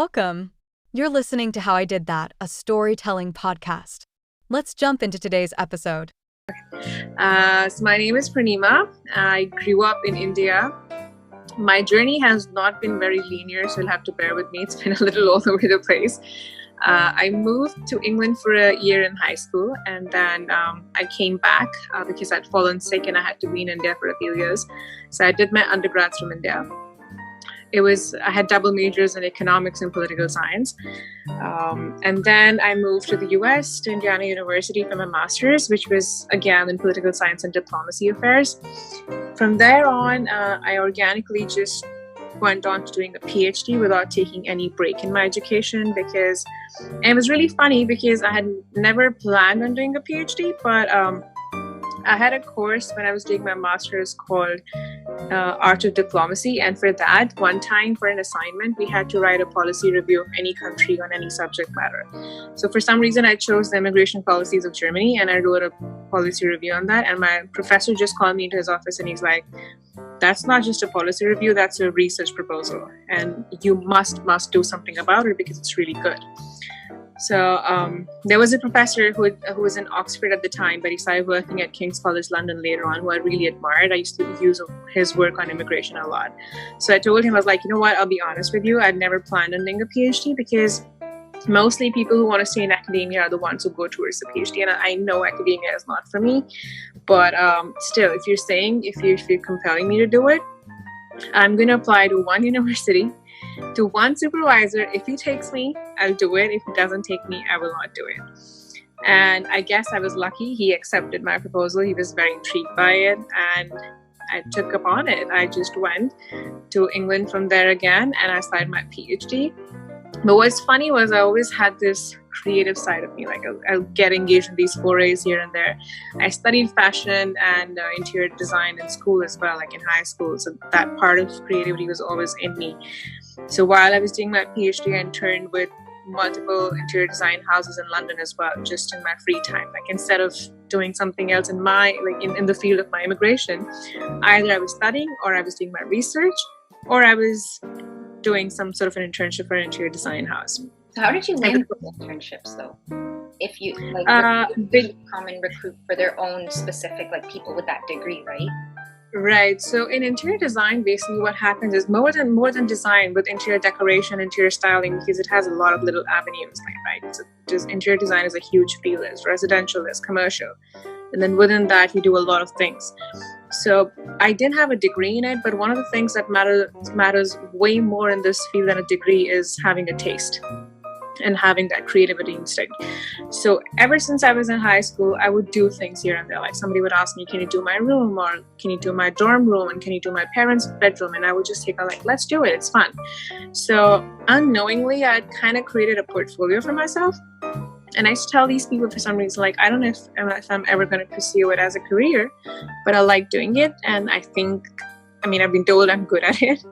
Welcome. You're listening to How I Did That, a storytelling podcast. Let's jump into today's episode. So my name is Pranima. I grew up in India. My journey has not been very linear, so you'll have to bear with me. It's been a little all over the place. I moved to England for a year in high school, and then I came back because I'd fallen sick and I had to be in India for a few years. So I did my undergrads from India. I had double majors in economics and political science. And then I moved to the US, to Indiana University for my master's, which was again in political science and diplomacy affairs. From there on, I organically just went on to doing a PhD without taking any break in my education and it was really funny because I had never planned on doing a PhD, but I had a course when I was doing my master's called Art of Diplomacy, and for that, one time for an assignment, we had to write a policy review of any country on any subject matter. So for some reason, I chose the immigration policies of Germany, and I wrote a policy review on that, and my professor just called me into his office, and he's like, that's not just a policy review, that's a research proposal, and you must do something about it because it's really good. So there was a professor who was in Oxford at the time, but he started working at King's College London later on, who I really admired. I used to use his work on immigration a lot. So I told him, I was like, you know what, I'll be honest with you. I'd never planned on doing a PhD because mostly people who want to stay in academia are the ones who go towards the PhD. And I know academia is not for me. But still, if you're compelling me to do it, I'm going to apply to one university, to one supervisor. If he takes me, I'll do it. If he doesn't take me, I will not do it. And I guess I was lucky. He accepted my proposal. He was very intrigued by it, and I took upon it. I just went to England from there again, and I started my PhD. But what's funny was I always had this creative side of me. Like I'll get engaged in these forays here and there. I studied fashion and interior design in school as well, like in high school. So that part of creativity was always in me. So while I was doing my PhD, I interned with multiple interior design houses in London as well, just in my free time. Like instead of doing something else in the field of my immigration, either I was studying or I was doing my research or I was doing some sort of an internship for an interior design house. So how did you land those internships though? If you come and recruit for their own specific people with that degree, right? Right. So in interior design, basically what happens is more than design, with interior decoration, interior styling, because it has a lot of little avenues, right? So just interior design is a huge field. There's residential, there's commercial. And then within that, you do a lot of things. So I didn't have a degree in it, but one of the things that matters way more in this field than a degree is having a taste and having that creativity instinct. So ever since I was in high school, I would do things here and there. Like somebody would ask me, can you do my room, or can you do my dorm room, and can you do my parents' bedroom? And I would just take a let's do it, it's fun. So unknowingly, I kind of created a portfolio for myself. And I tell these people for some reason, I don't know if I'm ever going to pursue it as a career, but I like doing it. And I've been told I'm good at it,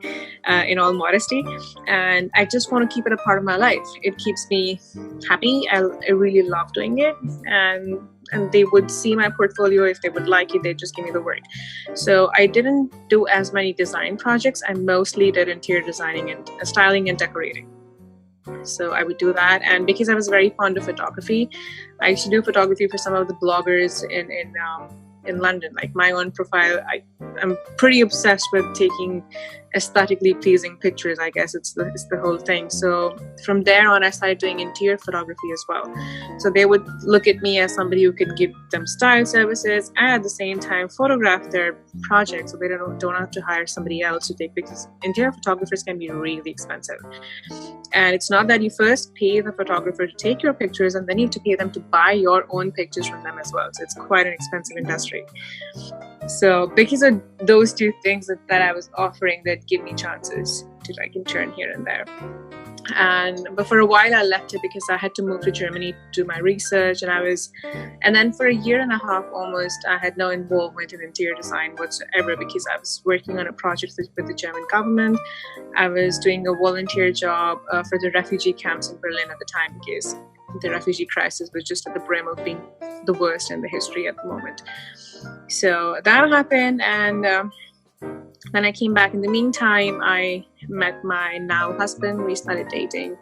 in all modesty. And I just want to keep it a part of my life. It keeps me happy. I really love doing it. And they would see my portfolio. If they would like it, they'd just give me the work. So I didn't do as many design projects. I mostly did interior designing and styling and decorating. So I would do that. And because I was very fond of photography, I used to do photography for some of the bloggers in London. Like my own profile, I'm pretty obsessed with taking aesthetically pleasing pictures. I guess it's the whole thing. So from there on, I started doing interior photography as well. So they would look at me as somebody who could give them style services and at the same time photograph their projects, so they don't have to hire somebody else to take pictures. Interior photographers can be really expensive. And it's not that you first pay the photographer to take your pictures and then you have to pay them to buy your own pictures from them as well. So it's quite an expensive industry. So because of those two things that I was offering, that give me chances to intern here and there. But for a while I left it because I had to move to Germany to do my research, and then for a year and a half almost, I had no involvement in interior design whatsoever because I was working on a project with the German government. I was doing a volunteer job for the refugee camps in Berlin at the time because the refugee crisis was just at the brim of being the worst in the history at the moment. So that happened, and When I came back, in the meantime, I met my now husband. We started dating.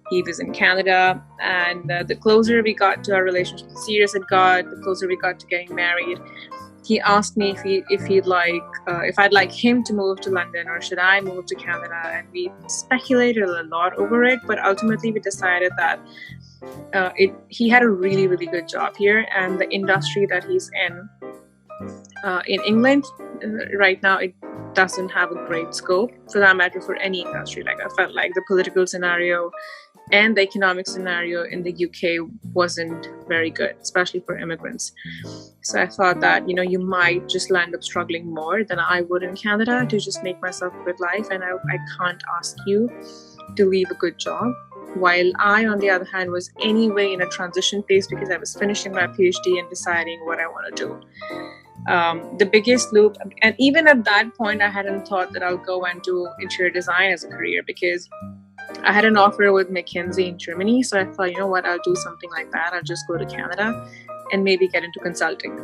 He was in Canada, and the closer we got to our relationship, the serious it got, the closer we got to getting married. He asked me if I'd like him to move to London or should I move to Canada, and we speculated a lot over it. But ultimately, we decided that he had a really, really good job here, and the industry that he's in England right now, it doesn't have a great scope for that matter for any industry. Like, I felt like the political scenario and the economic scenario in the UK wasn't very good, especially for immigrants. So I thought that, you might just land up struggling more than I would in Canada to just make myself a good life. And I can't ask you to leave a good job. While I, on the other hand, was anyway in a transition phase because I was finishing my PhD and deciding what I want to do. The biggest loop, and even at that point, I hadn't thought that I'll go and do interior design as a career because I had an offer with McKinsey in Germany. So I thought, you know what, I'll do something like that. I'll just go to Canada and maybe get into consulting.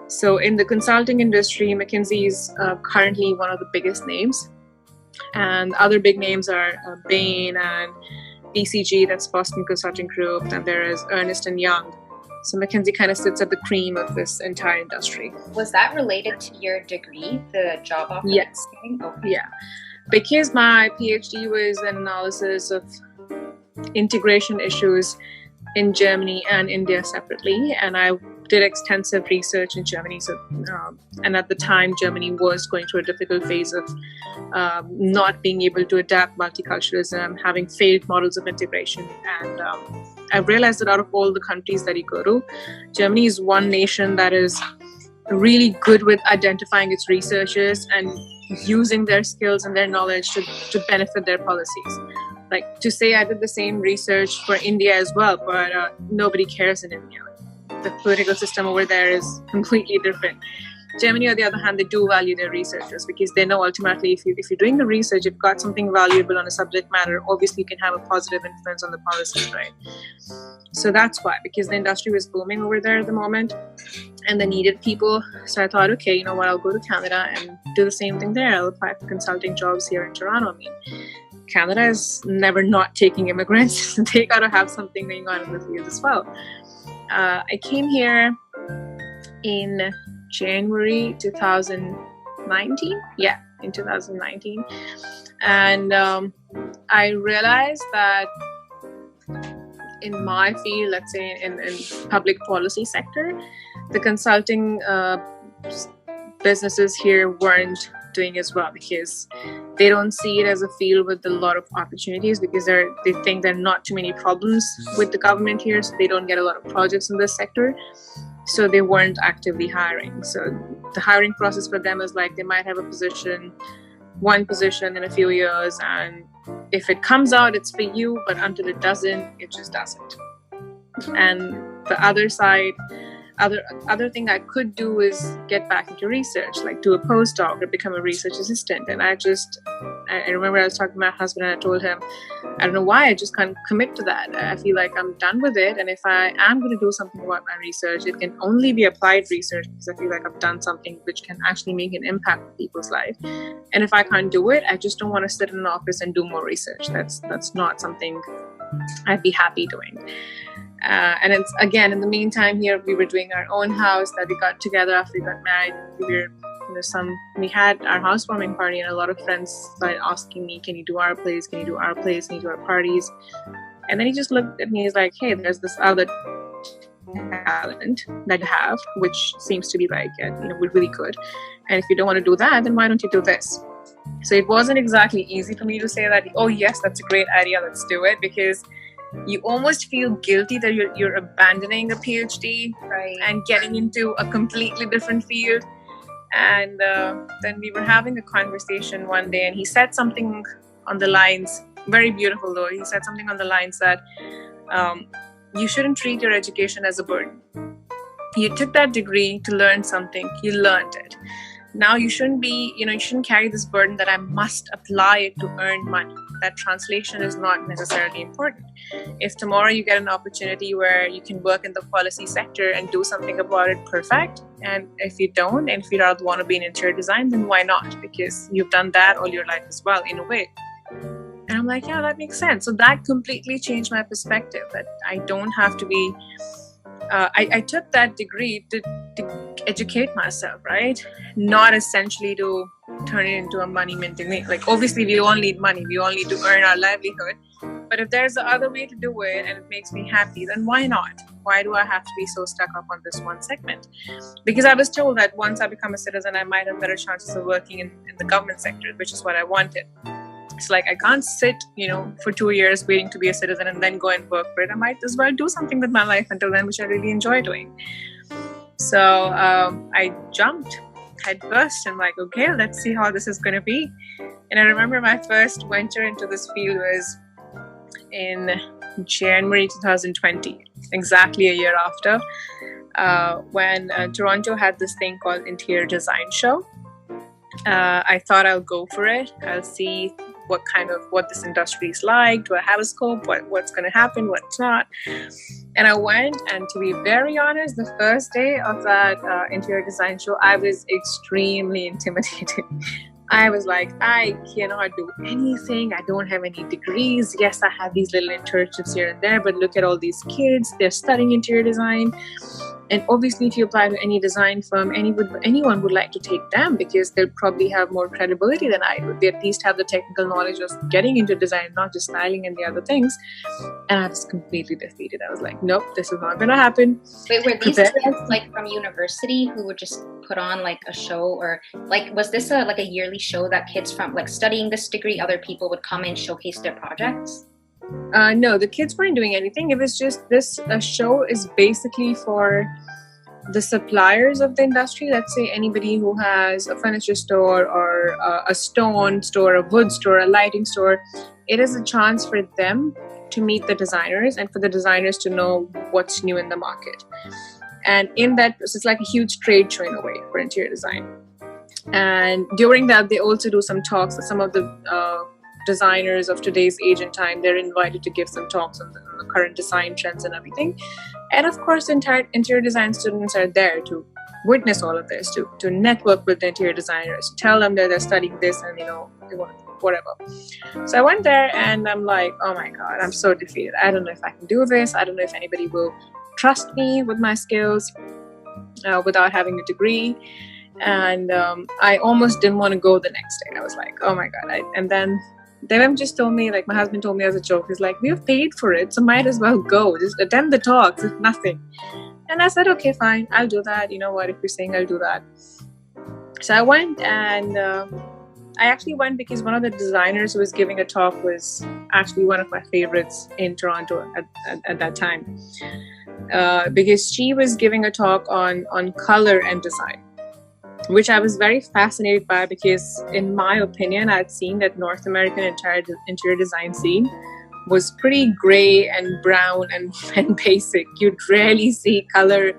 So in the consulting industry, McKinsey is currently one of the biggest names. And other big names are Bain and BCG, that's Boston Consulting Group. And there is Ernst & Young. So McKinsey kind of sits at the cream of this entire industry. Was that related to your degree, the job offer? Yes. Okay. Yeah. Because my PhD was an analysis of integration issues in Germany and India separately, and I did extensive research in Germany. So, and at the time, Germany was going through a difficult phase of not being able to adapt multiculturalism, having failed models of integration. And I realized that out of all the countries that you go to, Germany is one nation that is really good with identifying its researchers and using their skills and their knowledge to benefit their policies. Like, to say I did the same research for India as well, but nobody cares in India. The political system over there is completely different. Germany, on the other hand, they do value their researchers because they know ultimately if you're doing the research, you've got something valuable on a subject matter, obviously you can have a positive influence on the policies, right? So that's why, because the industry was booming over there at the moment and they needed people. So I thought, okay, you know what, I'll go to Canada and do the same thing there. I'll apply for consulting jobs here in Toronto. I mean, Canada is never not taking immigrants. They got to have something going on in the field as well. I came here in January 2019. Yeah, in 2019. And I realized that in my field, let's say in public policy sector, the consulting businesses here weren't doing as well because they don't see it as a field with a lot of opportunities because they think there are not too many problems with the government here, so they don't get a lot of projects in this sector. So they weren't actively hiring. So the hiring process for them is like they might have one position in a few years, and if it comes out, it's for you, but until it doesn't, it just doesn't. And the other side, other thing I could do is get back into research, like do a postdoc or become a research assistant. And I remember I was talking to my husband and I told him, I don't know why, I just can't commit to that. I feel like I'm done with it. And if I am going to do something about my research, it can only be applied research because I feel like I've done something which can actually make an impact on people's life. And if I can't do it, I just don't want to sit in an office and do more research. That's not something I'd be happy doing. And it's, again, in the meantime here, we were doing our own house that we got together after we got married. We had our housewarming party, and a lot of friends started asking me, can you do our place? Can you do our place? Can you do our parties? And then he just looked at me, he's like, hey, there's this other talent that you have, which seems to be like, really good. And if you don't want to do that, then why don't you do this? So it wasn't exactly easy for me to say that, oh yes, that's a great idea, let's do it, because you almost feel guilty that you're abandoning a PhD, right, and getting into a completely different field. And then we were having a conversation one day, and he said something on the lines, very beautiful though, he said something on the lines that you shouldn't treat your education as a burden. You took that degree to learn something, you learned it. Now you shouldn't carry this burden that I must apply it to earn money. that translation is not necessarily important. If tomorrow you get an opportunity where you can work in the policy sector and do something about it, perfect. And if you don't, and if you don't want to be in interior design, then why not? Because you've done that all your life as well, in a way. And I'm like, yeah, that makes sense. So that completely changed my perspective, that I don't have to be, I took that degree to educate myself, right? Not essentially to turn it into a money minting thing. Like, obviously we all need money, we all need to earn our livelihood. But if there's the other way to do it and it makes me happy, then why not? Why do I have to be so stuck up on this one segment? Because I was told that once I become a citizen, I might have better chances of working in the government sector, which is what I wanted. It's like, I can't sit, for 2 years waiting to be a citizen and then go and work for it. I might as well do something with my life until then, which I really enjoy doing. So I jumped head first and like, okay, let's see how this is going to be. And I remember my first venture into this field was in January 2020, exactly a year after, when Toronto had this thing called Interior Design Show. I thought I'll go for it. I'll see what this industry is like. Do I have a scope? What's going to happen? What's not? And I went, and to be very honest, the first day of that interior design show, I was extremely intimidated. I was like, I cannot do anything. I don't have any degrees. Yes, I have these little internships here and there, but look at all these kids. They're studying interior design. And obviously, if you apply to any design firm, anyone would like to take them because they'll probably have more credibility than I do. They at least have the technical knowledge of getting into design, not just styling and the other things. And I was completely defeated. I was like, nope, this is not going to happen. Wait, were these kids like from university who would just put on like a show, or like was this a yearly show that kids from like studying this degree, other people would come and showcase their projects? No, the kids weren't doing anything. It was just this show is basically for the suppliers of the industry. Let's say anybody who has a furniture store or a stone store, a wood store, a lighting store. It is a chance for them to meet the designers and for the designers to know what's new in the market. And in that, it's like a huge trade show in a way for interior design. And during that, they also do some talks. Some of the designers of today's age and time, they're invited to give some talks on the current design trends and everything. And of course, the entire interior design students are there to witness all of this, to network with the interior designers, to tell them that they're studying this and they want whatever. So I went there and I'm like, oh my God, I'm so defeated. I don't know if I can do this. I don't know if anybody will trust me with my skills without having a degree. And I almost didn't want to go the next day. I was like, oh my God. And then Devam just told me, like my husband told me as a joke, he's like, we have paid for it, so might as well go. Just attend the talks, if nothing. And I said, okay, fine, I'll do that. You know what, if you're saying I'll do that. So I went, and I actually went because one of the designers who was giving a talk was actually one of my favorites in Toronto at that time. Because she was giving a talk on color and design, which I was very fascinated by because, in my opinion, I'd seen that North American interior design scene was pretty gray and brown and basic. You'd rarely see color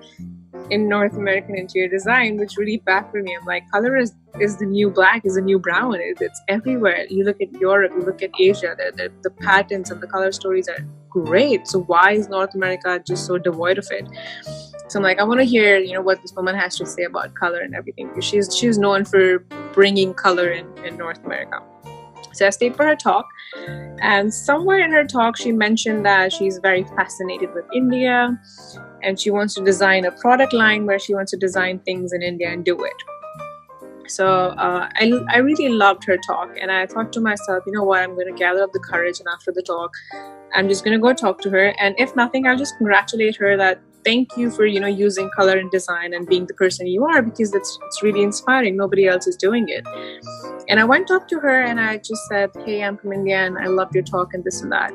in North American interior design, which really baffled me. I'm like, color is the new black, is the new brown. It's everywhere. You look at Europe, you look at Asia, the patterns and the color stories are great. So why is North America just so devoid of it? So I'm like, I want to hear, what this woman has to say about color and everything. Because she's known for bringing color in North America. So I stayed for her talk. And somewhere in her talk, she mentioned that she's very fascinated with India. And she wants to design a product line where she wants to design things in India and do it. So I really loved her talk. And I thought to myself, you know what, I'm going to gather up the courage. And after the talk, I'm just going to go talk to her. And if nothing, I'll just congratulate her that thank you for, using color and design and being the person you are, because it's really inspiring. Nobody else is doing it. And I went up to her and I just said, hey, I'm from India and I loved your talk and this and that.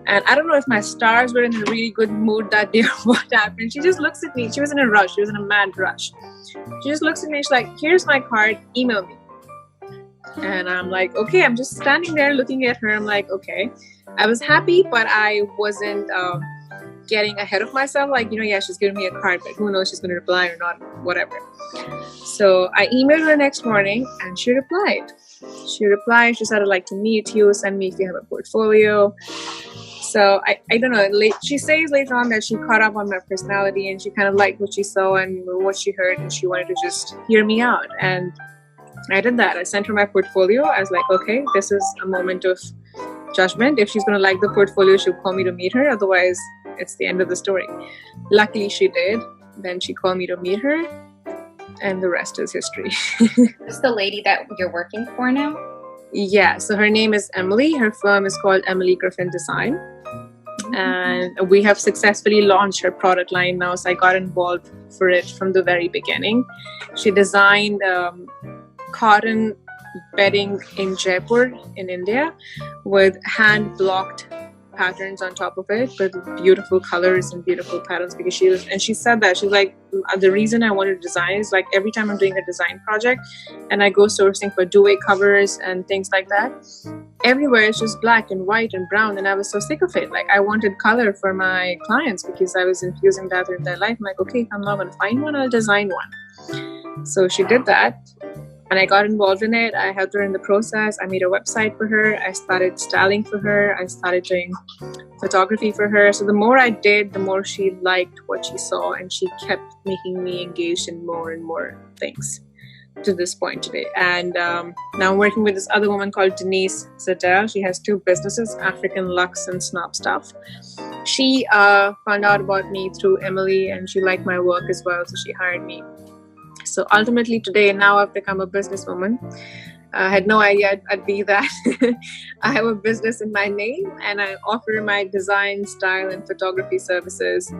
And I don't know if my stars were in a really good mood that day or what happened. She just looks at me. She was in a rush. She was in a mad rush. She just looks at me. She's like, here's my card. Email me. And I'm like, okay. I'm just standing there looking at her. I'm like, okay. I was happy, but I wasn't getting ahead of myself, like, yeah, she's giving me a card, but who knows, she's going to reply or not, whatever. So I emailed her next morning and she replied. She said, I'd like to meet you, send me if you have a portfolio. So I don't know, she says later on that she caught up on my personality and she kind of liked what she saw and what she heard, and she wanted to just hear me out. And I did that. I sent her my portfolio. I was like, okay, this is a moment of judgment. If she's going to like the portfolio, she'll call me to meet her. Otherwise, it's the end of the story. Luckily, she did. Then she called me to meet her, and the rest is history. Is the lady that you're working for now? Yeah, so her name is Emily. Her firm is called Emily Griffin Design. And we have successfully launched her product line now. So I got involved for it from the very beginning. She designed cotton bedding in Jaipur in India with hand-blocked patterns on top of it with beautiful colors and beautiful patterns, because she said that she's like, the reason I wanted to design is like every time I'm doing a design project and I go sourcing for duvet covers and things like that, everywhere it's just black and white and brown, and I was so sick of it. Like, I wanted color for my clients because I was infusing that in their life. I'm like, okay, if I'm not going to find one, I'll design one. So she did that. And I got involved in it. I helped her in the process. I made a website for her. I started styling for her. I started doing photography for her. So the more I did, the more she liked what she saw, and she kept making me engaged in more and more things to this point today. And now I'm working with this other woman called Denise Zadell. She has 2 businesses, African Luxe and Snob Stuff. She found out about me through Emily, and she liked my work as well, so she hired me. So ultimately today, now I've become a businesswoman. I had no idea I'd be that. I have a business in my name, and I offer my design, style, and photography services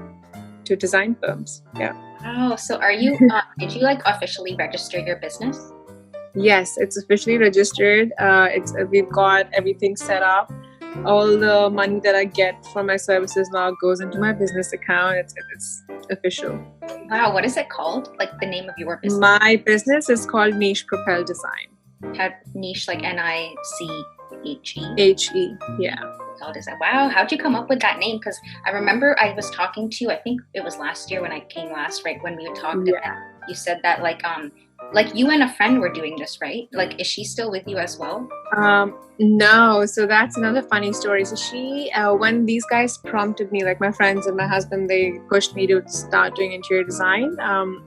to design firms. Yeah. Oh, so are you, did you like officially register your business? Yes, it's officially registered. We've got everything set up. All the money that I get from my services now goes into my business account. It's official. Wow, what is it called? Like the name of your business? My business is called Niche Propel Design. How Niche, like Niche? He, yeah. Design. Wow, how'd you come up with that name? Because I remember I was talking to you, I think it was last year when I came last, right? When we talked, yeah. You said that like you and a friend were doing this, right? Like, is she still with you as well? No, so that's another funny story. So she, when these guys prompted me, like my friends and my husband, they pushed me to start doing interior design.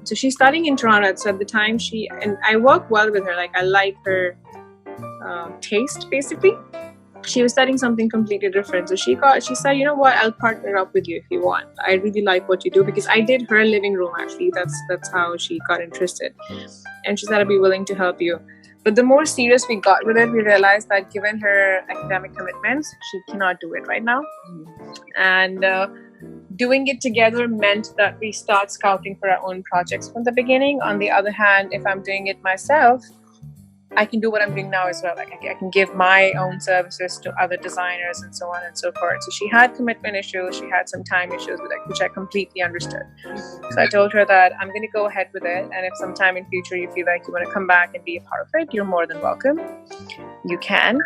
So she's studying in Toronto. So at the time and I work well with her. Like, I like her taste, basically. She was studying something completely different. So she said, you know what, I'll partner up with you if you want. I really like what you do, because I did her living room, actually. That's how she got interested. And she said, I'd be willing to help you. But the more serious we got with it, we realized that given her academic commitments, she cannot do it right now. And doing it together meant that we start scouting for our own projects from the beginning. On the other hand, if I'm doing it myself, I can do what I'm doing now as well. Like, I can give my own services to other designers and so on and so forth. So she had commitment issues. She had some time issues with it, which I completely understood. So I told her that I'm going to go ahead with it. And if sometime in future you feel like you want to come back and be a part of it, you're more than welcome. You can.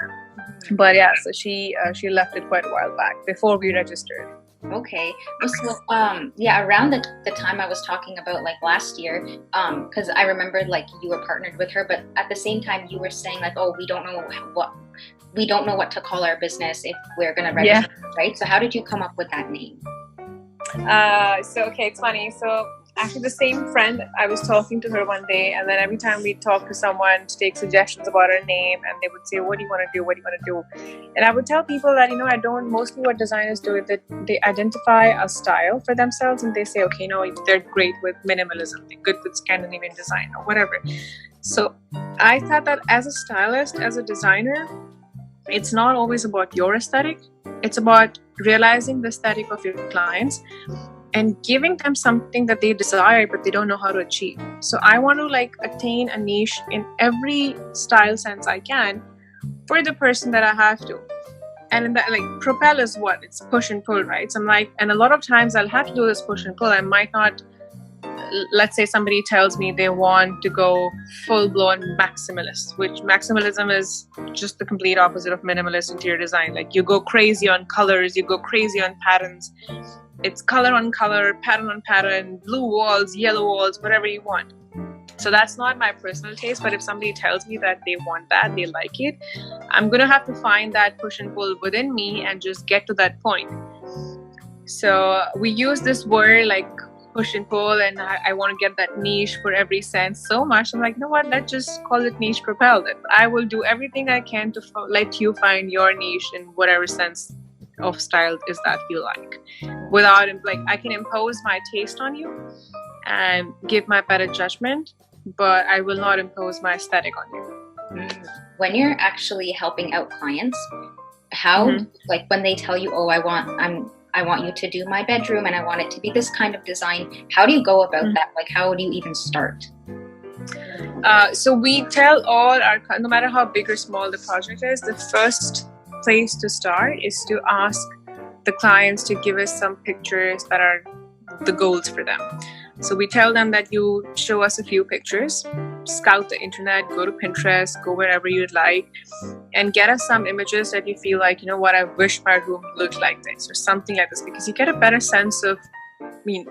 But yeah, so she left it quite a while back before we registered. Okay. So, around the time I was talking about, like, last year, because I remembered, like, you were partnered with her, but at the same time you were saying, like, oh, we don't know what to call our business if we're going to register, right? So how did you come up with that name? It's funny. So actually the same friend, I was talking to her one day, and then every time we'd talk to someone to take suggestions about her name, and they would say, what do you want to do? What do you want to do? And I would tell people that, mostly what designers do is that they identify a style for themselves, and they say, okay, they're great with minimalism, they're good with Scandinavian design or whatever. So I thought that as a stylist, as a designer, it's not always about your aesthetic. It's about realizing the aesthetic of your clients and giving them something that they desire but they don't know how to achieve. So I want to attain a niche in every style sense I can for the person that I have to. And in that, propel is what? It's push and pull, right? So I'm and a lot of times I'll have to do this push and pull. I might not let's say somebody tells me they want to go full-blown maximalist, which maximalism is just the complete opposite of minimalist interior design. Like, you go crazy on colors, you go crazy on patterns. It's color on color, pattern on pattern, blue walls, yellow walls, whatever you want. So that's not my personal taste, but if somebody tells me that they want that, they like it, I'm going to have to find that push and pull within me and just get to that point. So we use this word like push and pull, and I want to get that niche for every sense so much. I'm like, you know what, let's just call it niche propelled. I will do everything I can to let you find your niche in whatever sense of style is that you like, without, like, I can impose my taste on you and give my better judgment, but I will not impose my aesthetic on you. When you're actually helping out clients, how like when they tell you, oh, I want you to do my bedroom and I want it to be this kind of design, how do you go about that? Like, how do you even start? So we tell all our, no matter how big or small the project is, the first place to start is to ask the clients to give us some pictures that are the goals for them. So we tell them that you show us a few pictures, scout the internet, go to Pinterest, go wherever you'd like, and get us some images that you feel like, you know what, I wish my room looked like this or something like this, because you get a better sense of, I mean,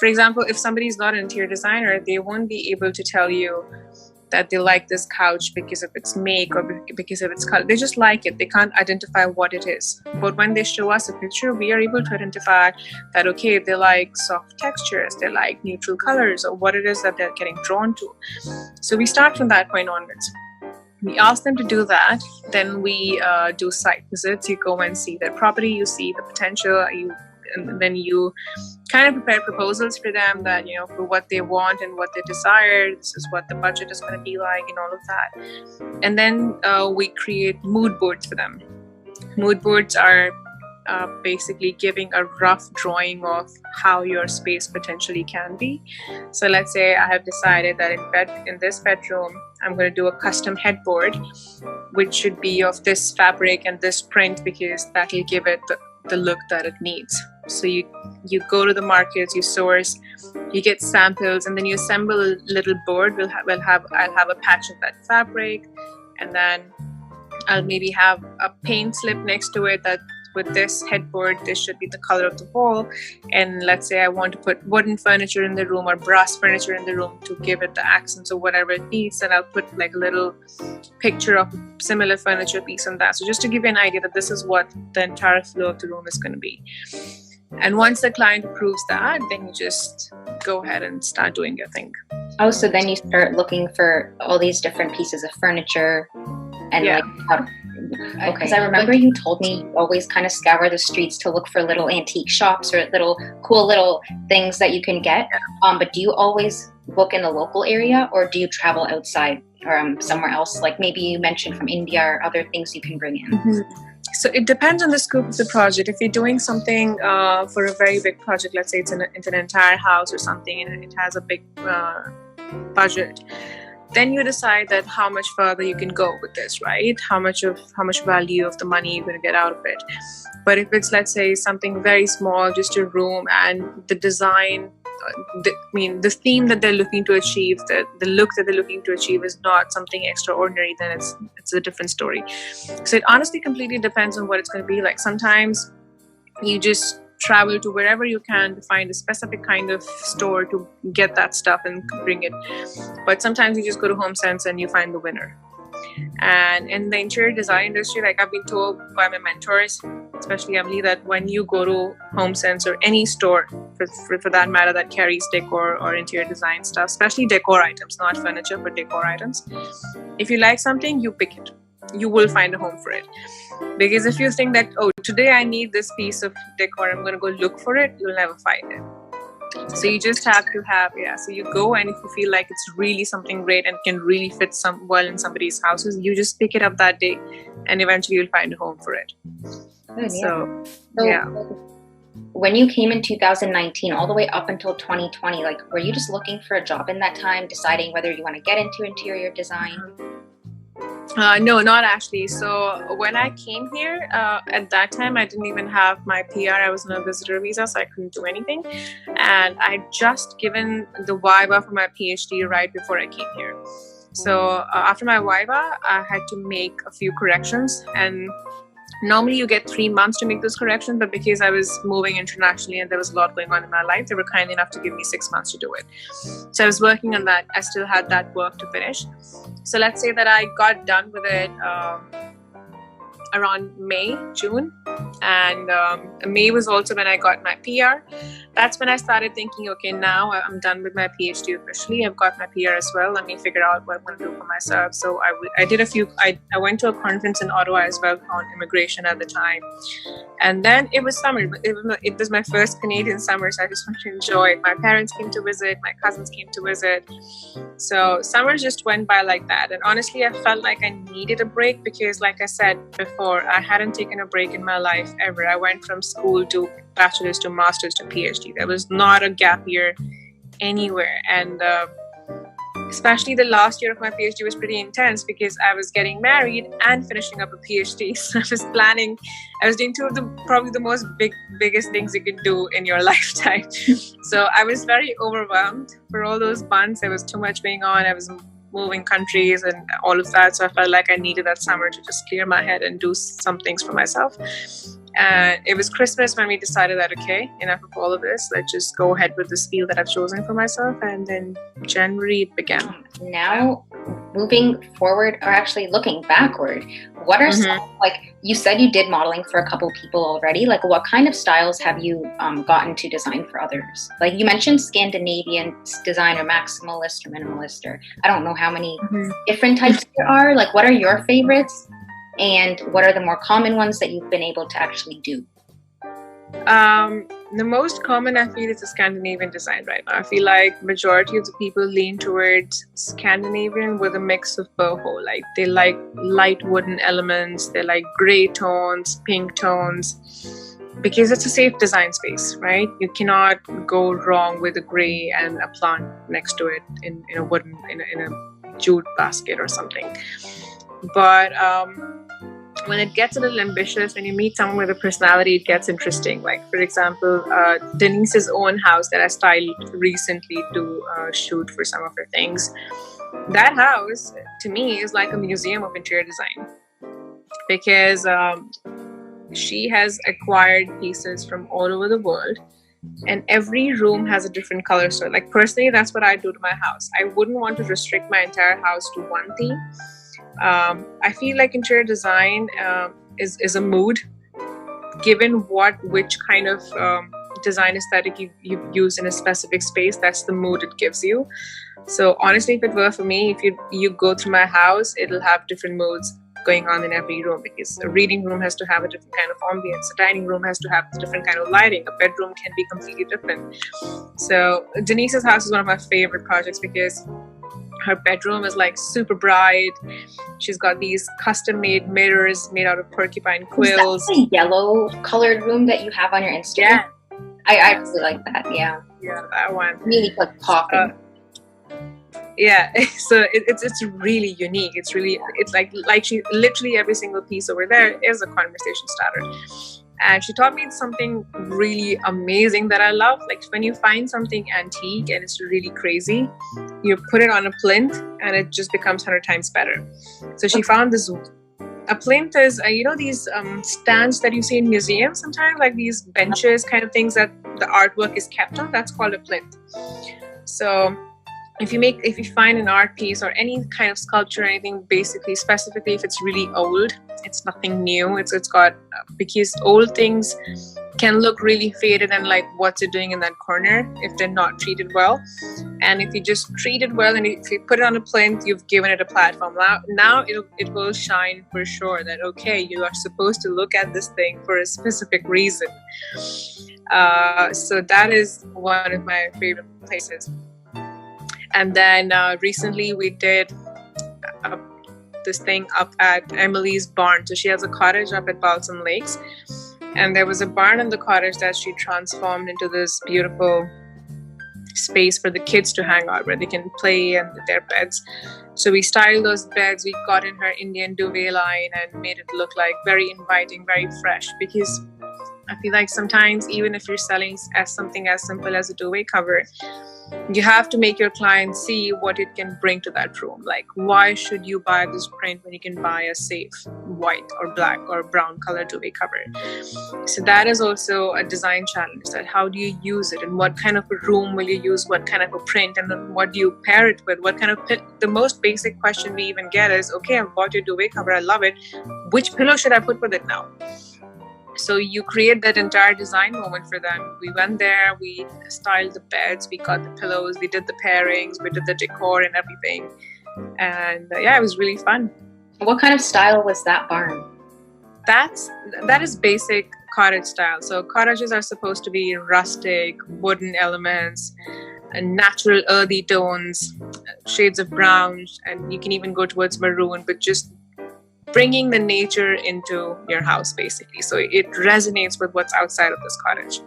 for example, if somebody's not an interior designer, they won't be able to tell you that they like this couch because of its make or because of its color. They just like it. They can't identify what it is. But when they show us a picture, we are able to identify that, okay, they like soft textures, they like neutral colors, or what it is that they're getting drawn to. So we start from that point onwards. We ask them to do that. Then we do site visits. You go and see their property, you see the potential, and then you kind of prepare proposals for them that, you know, for what they want and what they desire. This is what the budget is going to be like and all of that. And then we create mood boards for them. Mood boards are basically giving a rough drawing of how your space potentially can be. So let's say I have decided that in this bedroom, I'm going to do a custom headboard, which should be of this fabric and this print, because that will give it the look that it needs. So you go to the markets, you source, you get samples, and then you assemble a little board. I'll have a patch of that fabric, and then I'll maybe have a paint slip next to it that with this headboard, this should be the color of the wall. And let's say I want to put wooden furniture in the room or brass furniture in the room to give it the accents or whatever it needs, and I'll put like a little picture of a similar furniture piece on that. So just to give you an idea that this is what the entire flow of the room is going to be. And once the client approves that, then you just go ahead and start doing your thing. Oh, so then you start looking for all these different pieces of furniture and like how. Because I remember you told me you always kind of scour the streets to look for little antique shops or little cool little things that you can get. But do you always book in the local area, or do you travel outside or somewhere else? Like maybe you mentioned from India or other things you can bring in. So it depends on the scope of the project. If you're doing something for a very big project, let's say it's an entire house or something, and it has a big budget, then you decide that how much further you can go with this, right? How much value of the money you're going to get out of it. But if it's, let's say, something very small, just a room, and the design, the theme that they're looking to achieve, the look that they're looking to achieve is not something extraordinary, then it's a different story. So it honestly completely depends on what it's going to be like. Sometimes you just travel to wherever you can to find a specific kind of store to get that stuff and bring it. But sometimes you just go to HomeSense and you find the winner. And in the interior design industry, like I've been told by my mentors, especially Emily, that when you go to HomeSense or any store for that matter that carries decor or interior design stuff, especially decor items, not furniture, but decor items, if you like something, you pick it. You will find a home for it. Because if you think that, oh, today I need this piece of decor, I'm going to go look for it, you'll never find it. So you just have to have, so you go, and if you feel like it's really something great and can really fit well in somebody's houses, you just pick it up that day, and eventually you'll find a home for it. Good, So, when you came in 2019 all the way up until 2020, like, were you just looking for a job in that time, deciding whether you want to get into interior design? No, not actually. So when I came here, at that time, I didn't even have my PR. I was on a visitor visa, so I couldn't do anything. And I'd just given the Viva for my PhD right before I came here. So after my Viva, I had to make a few corrections. And normally you get 3 months to make those corrections, but because I was moving internationally and there was a lot going on in my life, they were kind enough to give me 6 months to do it. So I was working on that. I still had that work to finish. So let's say that I got done with it around May, June. And May was also when I got my PR. That's when I started thinking, okay, now I'm done with my PhD officially. I've got my PR as well. Let me figure out what I'm going to do for myself. So I did I went to a conference in Ottawa as well on immigration at the time. And then it was summer. It was my first Canadian summer, so I just wanted to enjoy it. My parents came to visit. My cousins came to visit. So summers just went by like that. And honestly, I felt like I needed a break because, like I said before, I hadn't taken a break in my life ever. I went from school to bachelor's to master's to PhD. There was not a gap year anywhere. And especially the last year of my PhD was pretty intense because I was getting married and finishing up a PhD. So I was doing two of probably the biggest things you can do in your lifetime. So I was very overwhelmed for all those months. There was too much going on. I was moving countries and all of that. So I felt like I needed that summer to just clear my head and do some things for myself. And it was Christmas when we decided that, okay, enough of all of this. Let's just go ahead with this field that I've chosen for myself. And then January it began. Now, moving forward, or actually looking backward, what are some, like you said you did modeling for a couple people already. Like what kind of styles have you gotten to design for others? Like you mentioned Scandinavian design or maximalist or minimalist, or I don't know how many different types there are. Like what are your favorites? And what are the more common ones that you've been able to actually do? The most common I feel is the Scandinavian design right now. I feel like majority of the people lean towards Scandinavian with a mix of boho. Like they like light wooden elements, they like gray tones, pink tones, because it's a safe design space, right? You cannot go wrong with a gray and a plant next to it in a wooden, in a jute basket or something. But when it gets a little ambitious, when you meet someone with a personality, it gets interesting. Like, for example, Denise's own house that I styled recently to shoot for some of her things. That house, to me, is like a museum of interior design because she has acquired pieces from all over the world. And every room has a different color. So, like, personally, that's what I do to my house. I wouldn't want to restrict my entire house to one theme. I feel like interior design is a mood, given which kind of design aesthetic you use in a specific space. That's the mood it gives you. So honestly, if it were for me, if you go through my house, it'll have different moods going on in every room, because a reading room has to have a different kind of ambience, a dining room has to have a different kind of lighting, a bedroom can be completely different. So Denise's house is one of my favorite projects because her bedroom is like super bright. She's got these custom-made mirrors made out of porcupine quills. Is that the yellow colored room that you have on your Instagram? Yeah. I really like that. Yeah. Yeah, that one. Really like popping. Yeah, so it's really unique. It's like she literally every single piece over there is a conversation starter. And she taught me something really amazing that I love. Like when you find something antique and it's really crazy, you put it on a plinth and it just becomes 100 times better. So she found this. A plinth is, these stands that you see in museums sometimes, like these benches kind of things that the artwork is kept on. That's called a plinth. So if you find an art piece or any kind of sculpture or anything, basically, specifically if it's really old, it's nothing new. It's got, because old things can look really faded and like, what's it doing in that corner if they're not treated well. And if you just treat it well and if you put it on a plinth, you've given it a platform. Now it will shine for sure that, okay, you are supposed to look at this thing for a specific reason. So that is one of my favorite places. And then recently we did this thing up at Emily's barn. So she has a cottage up at Balsam Lakes. And there was a barn in the cottage that she transformed into this beautiful space for the kids to hang out where they can play and their beds. So we styled those beds. We got in her Indian duvet line and made it look like very inviting, very fresh. Because I feel like sometimes, even if you're selling as something as simple as a duvet cover, you have to make your client see what it can bring to that room. Like, why should you buy this print when you can buy a safe white or black or brown color duvet cover? So that is also a design challenge, that how do you use it, and what kind of a room will you use, what kind of a print, and then what do you pair it with, what kind of the most basic question we even get is, okay, I've bought your duvet cover, I love it, which pillow should I put with it now? So you create that entire design moment for them. We went there, we styled the beds, we got the pillows, we did the pairings, we did the decor and everything. And yeah, it was really fun. What kind of style was that barn? That is basic cottage style. So cottages are supposed to be rustic, wooden elements, and natural earthy tones, shades of brown, and you can even go towards maroon, but just bringing the nature into your house, basically. So it resonates with what's outside of this cottage.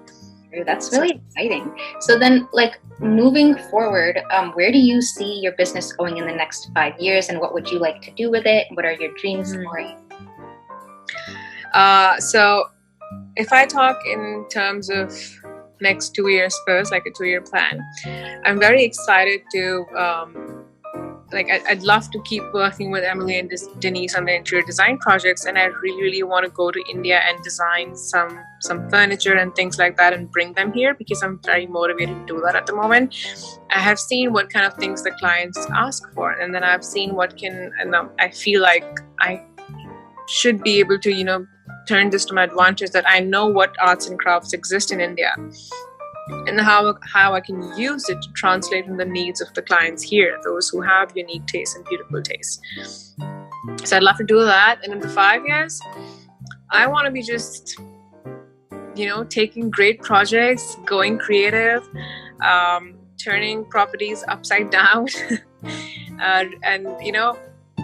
That's really exciting. So then, like, moving forward, where do you see your business going in the next 5 years, and what would you like to do with it? What are your dreams for it? So if I talk in terms of next 2 years first, like a 2-year plan, I'm very excited to I'd love to keep working with Emily and Denise on the interior design projects, and I really want to go to India and design some furniture and things like that and bring them here, because I'm very motivated to do that at the moment. I have seen what kind of things the clients ask for, and then I've seen I feel like I should be able to, turn this to my advantage, that I know what arts and crafts exist in India, and how I can use it to translate in the needs of the clients here, those who have unique tastes and beautiful tastes. So I'd love to do that. And in the 5 years, I want to be just, taking great projects, going creative, turning properties upside down. And,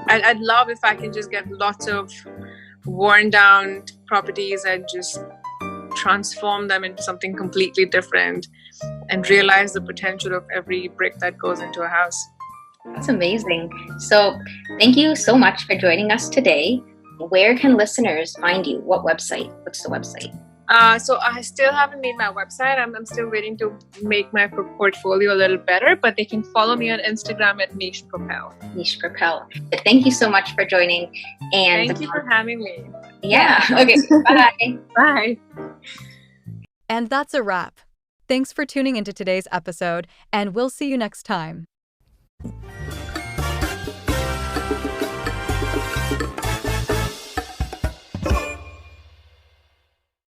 I'd love if I can just get lots of worn down properties and just transform them into something completely different and realize the potential of every brick that goes into a house. That's amazing. So thank you so much for joining us today. Where can listeners find you? What website? What's the website? So I still haven't made my website. I'm still waiting to make my portfolio a little better, but they can follow me on Instagram at Niche Propel. Niche Propel. Thank you so much for joining. And thank you for having me. Yeah. Okay. Bye. Bye. And that's a wrap. Thanks for tuning into today's episode, and we'll see you next time.